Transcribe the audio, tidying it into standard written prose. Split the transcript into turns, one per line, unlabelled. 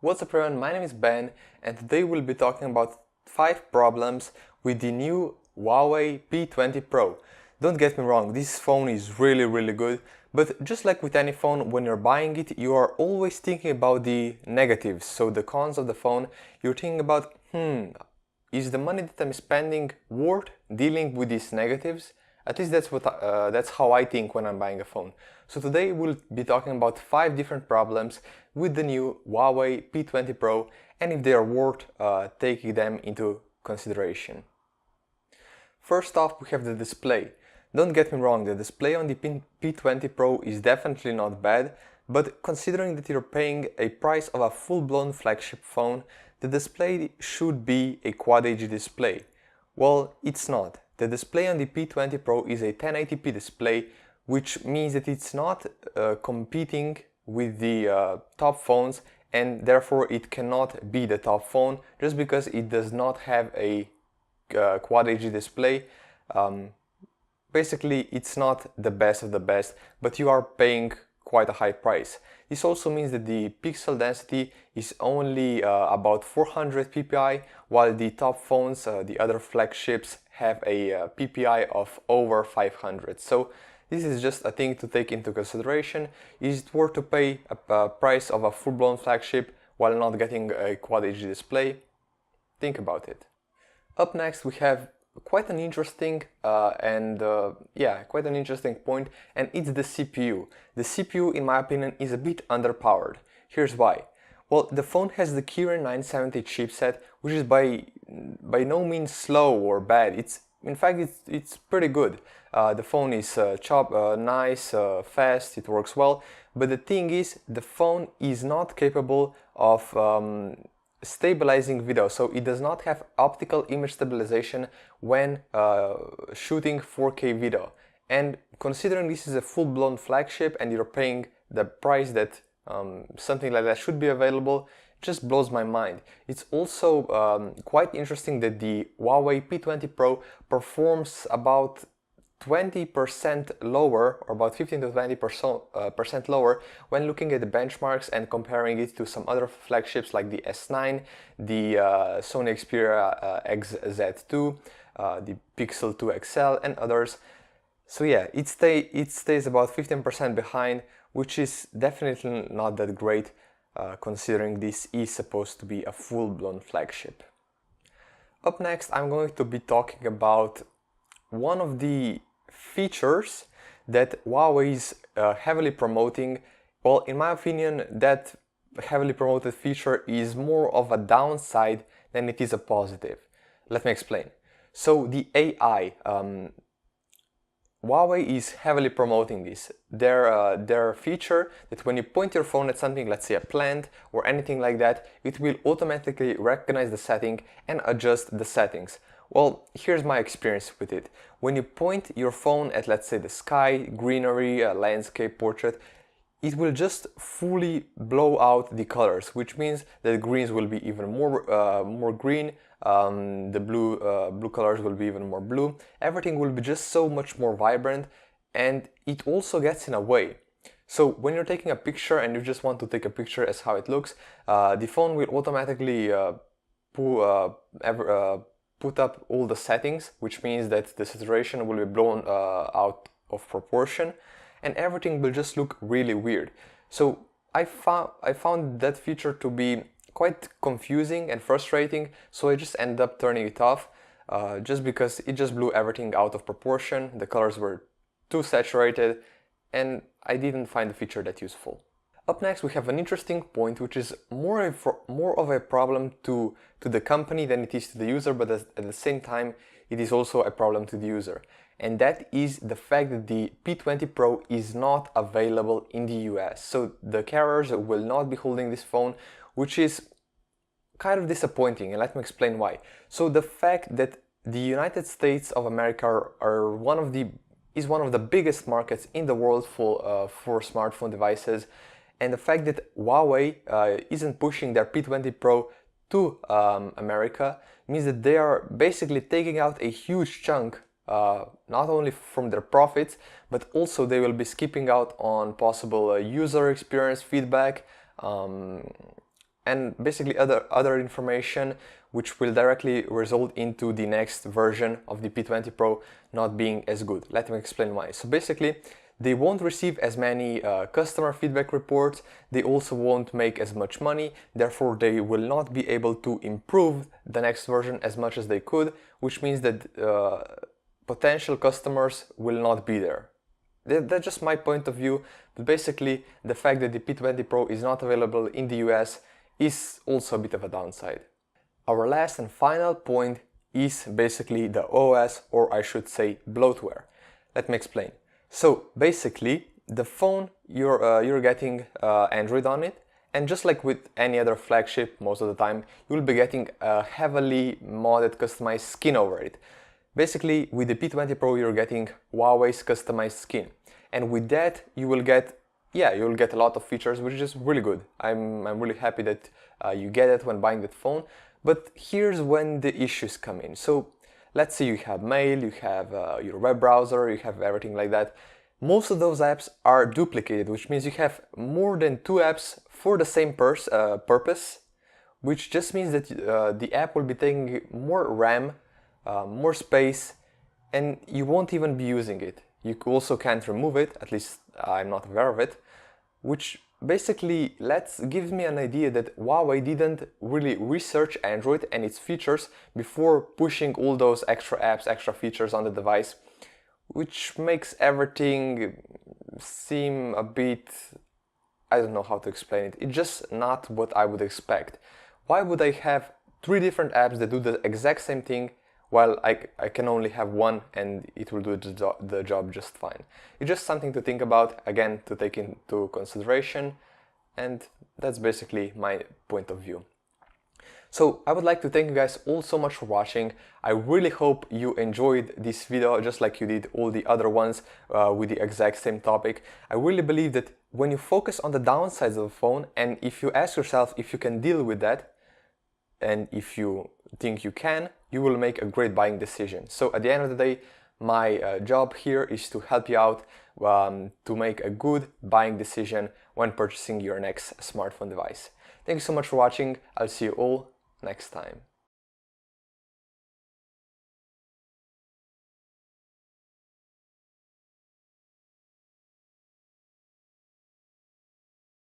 What's up everyone, my name is Ben and today we'll be talking about 5 problems with the new Huawei P20 Pro. Don't get me wrong, this phone is really good, but just like with any phone, when you're buying it, you are always thinking about the negatives, so the cons of the phone. You're thinking about, is the money that I'm spending worth dealing with these negatives? At least that's how I think when I'm buying a phone. So today we'll be talking about 5 different problems with the new Huawei P20 Pro and if they are worth taking them into consideration. First off, we have the display. Don't get me wrong, the display on the P20 Pro is definitely not bad, but considering that you're paying a price of a full-blown flagship phone, the display should be a Quad HD display. Well, it's not. The display on the P20 Pro is a 1080p display, which means that it's not competing with the top phones, and therefore it cannot be the top phone just because it does not have a Quad HD display. Basically, it's not the best of the best, but you are paying quite a high price. This also means that the pixel density is only about 400 ppi, while the top phones, the other flagships, have a ppi of over 500. So this is just a thing to take into consideration. Is it worth to pay a price of a full-blown flagship while not getting a Quad HD display? Think about it. Up next we have quite an interesting quite an interesting point, and it's the CPU. The CPU, in my opinion, is a bit underpowered. Here's why. Well, the phone has the KIRIN 970 chipset, which is by no means slow or bad. In fact, it's pretty good. The phone is nice, fast, it works well. But the thing is, the phone is not capable of stabilizing video, so it does not have optical image stabilization when shooting 4K video. And considering this is a full-blown flagship and you're paying the price that something like that should be available, it just blows my mind. It's also quite interesting that the Huawei P20 Pro performs about 20% lower, or about 15 to 20% lower when looking at the benchmarks and comparing it to some other flagships like the S9, the Sony Xperia XZ2, the Pixel 2 XL and others. So yeah, it stays about 15% behind, which is definitely not that great considering this is supposed to be a full-blown flagship. Up next, I'm going to be talking about one of the features that Huawei is heavily promoting. Well, in my opinion, that heavily promoted feature is more of a downside than it is a positive. Let me explain. So the AI, Huawei is heavily promoting this. Their feature that when you point your phone at something, let's say a plant or anything like that, it will automatically recognize the setting and adjust the settings. Well, here's my experience with it. When you point your phone at, let's say, the sky, greenery, landscape, portrait, it will just fully blow out the colors, which means that the greens will be even more green, the blue colors will be even more blue. Everything will be just so much more vibrant, and it also gets in a way. So when you're taking a picture and you just want to take a picture as how it looks, the phone will automatically put up all the settings, which means that the saturation will be blown out of proportion and everything will just look really weird. So I found that feature to be quite confusing and frustrating, so I just ended up turning it off just because it just blew everything out of proportion, the colors were too saturated, and I didn't find the feature that useful. Up next we have an interesting point, which is more of a problem to the company than it is to the user, but at the same time it is also a problem to the user. And that is the fact that the P20 Pro is not available in the US. So the carriers will not be holding this phone, which is kind of disappointing, and let me explain why. So the fact that the United States of America is one of the biggest markets in the world for smartphone devices, and the fact that Huawei isn't pushing their P20 Pro to America means that they are basically taking out a huge chunk, not only from their profits, but also they will be skipping out on possible user experience feedback, and basically other information which will directly result into the next version of the P20 Pro not being as good. Let me explain why. So basically, they won't receive as many customer feedback reports, they also won't make as much money, therefore they will not be able to improve the next version as much as they could, which means that potential customers will not be there. That's just my point of view, but basically the fact that the P20 Pro is not available in the US is also a bit of a downside. Our last and final point is basically the OS, or I should say bloatware. Let me explain. So basically the phone, you're getting Android on it, and just like with any other flagship, most of the time you'll be getting a heavily modded customized skin over it. Basically with the P20 Pro you're getting Huawei's customized skin, and with that you'll get a lot of features, which is really good. I'm really happy that you get it when buying that phone. But here's when the issues come in. So let's say you have mail, you have your web browser, you have everything like that. Most of those apps are duplicated, which means you have more than 2 apps for the same purpose, which just means that the app will be taking more RAM, more space, and you won't even be using it. You also can't remove it, at least I'm not aware of it, which basically gives me an idea that Huawei didn't really research Android and its features before pushing all those extra apps, extra features on the device, which makes everything seem a bit, I don't know how to explain it. It's just not what I would expect. Why would I have 3 different apps that do the exact same thing while I can only have one and it will do the job just fine? It's just something to think about, again, to take into consideration, and that's basically my point of view. So I would like to thank you guys all so much for watching. I really hope you enjoyed this video just like you did all the other ones with the exact same topic. I really believe that when you focus on the downsides of a phone, and if you ask yourself if you can deal with that, and if you think you can, you will make a great buying decision. So at the end of the day, my job here is to help you out to make a good buying decision when purchasing your next smartphone device. Thank you so much for watching. I'll see you all next time.